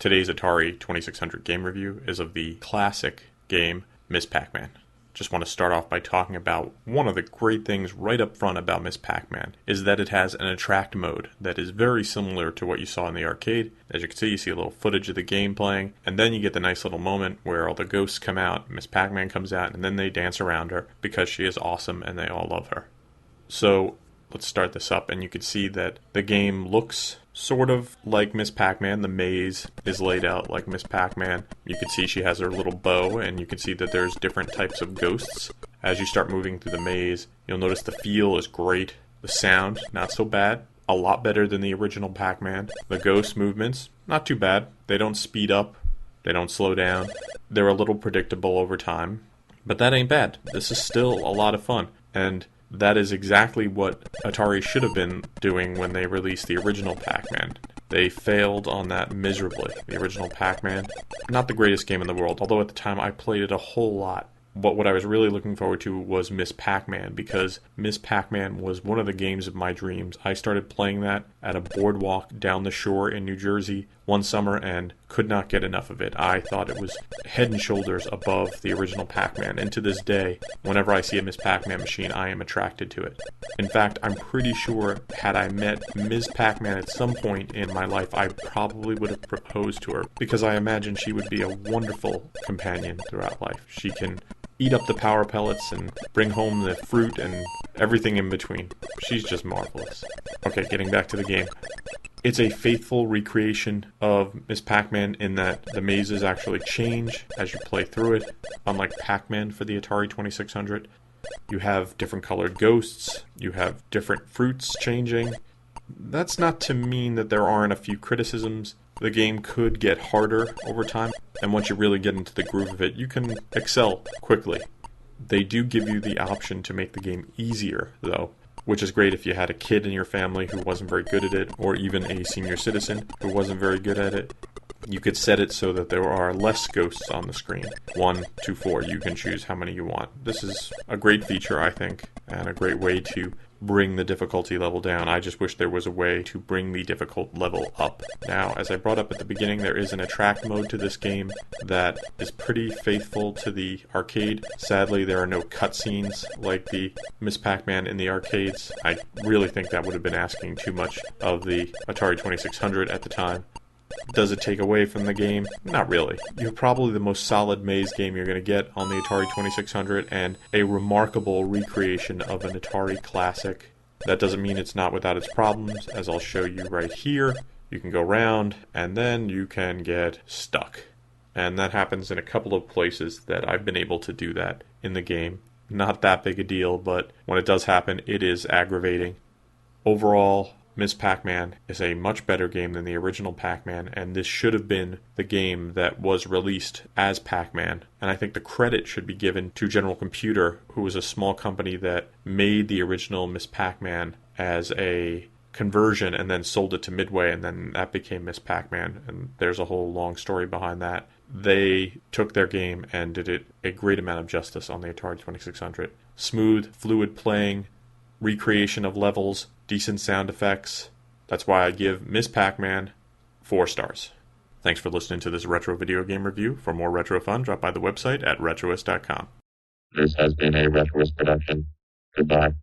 Today's Atari 2600 game review is of the classic game, Miss Pac-Man. Just want to start off by talking about one of the great things right up front about Miss Pac-Man is that it has an attract mode that is very similar to what you saw in the arcade. As you can see, you see a little footage of the game playing, and then you get the nice little moment where all the ghosts come out, Miss Pac-Man comes out, and then they dance around her because she is awesome and they all love her. So let's start this up, and you can see that the game looks sort of like Miss Pac-Man. The maze is laid out like Miss Pac-Man. You can see she has her little bow, and you can see that there's different types of ghosts. As you start moving through the maze, you'll notice the feel is great. The sound, not so bad. A lot better than the original Pac-Man. The ghost movements, not too bad. They don't speed up. They don't slow down. They're a little predictable over time. But that ain't bad. This is still a lot of fun. And that is exactly what Atari should have been doing when they released the original Pac-Man. They failed on that miserably. The original Pac-Man, not the greatest game in the world, although at the time I played it a whole lot. But what I was really looking forward to was Miss Pac-Man, because Miss Pac-Man was one of the games of my dreams. I started playing that at a boardwalk down the shore in New Jersey one summer and could not get enough of it. I thought it was head and shoulders above the original Pac-Man, and to this day, whenever I see a Miss Pac-Man machine, I am attracted to it. In fact, I'm pretty sure had I met Ms. Pac-Man at some point in my life, I probably would have proposed to her, because I imagine she would be a wonderful companion throughout life. She can eat up the power pellets and bring home the fruit and everything in between. She's just marvelous. Okay, getting back to the game. It's a faithful recreation of Miss Pac-Man in that the mazes actually change as you play through it. Unlike Pac-Man for the Atari 2600, you have different colored ghosts, you have different fruits changing. That's not to mean that there aren't a few criticisms. The game could get harder over time, and once you really get into the groove of it, you can excel quickly. They do give you the option to make the game easier, though, which is great if you had a kid in your family who wasn't very good at it, or even a senior citizen who wasn't very good at it. You could set it so that there are less ghosts on the screen. 1, 2, 4, you can choose how many you want. This is a great feature, I think, and a great way to bring the difficulty level down. I just wish there was a way to bring the difficult level up. Now, as I brought up at the beginning, there is an attract mode to this game that is pretty faithful to the arcade. Sadly, there are no cutscenes like the Miss Pac-Man in the arcades. I really think that would have been asking too much of the Atari 2600 at the time. Does it take away from the game? Not really. You have probably the most solid maze game you're going to get on the Atari 2600 and a remarkable recreation of an Atari classic. That doesn't mean it's not without its problems, as I'll show you right here. You can go around and then you can get stuck. And that happens in a couple of places that I've been able to do that in the game. Not that big a deal, but when it does happen, it is aggravating. Overall, Miss Pac-Man is a much better game than the original Pac-Man, and this should have been the game that was released as Pac-Man. And I think the credit should be given to General Computer, who was a small company that made the original Miss Pac-Man as a conversion and then sold it to Midway, and then that became Miss Pac-Man, and there's a whole long story behind that. They took their game and did it a great amount of justice on the Atari 2600. Smooth, fluid playing, recreation of levels, decent sound effects. That's why I give Miss Pac-Man 4 stars. Thanks for listening to this retro video game review. For more retro fun, drop by the website at retroist.com. This has been a Retroist production. Goodbye.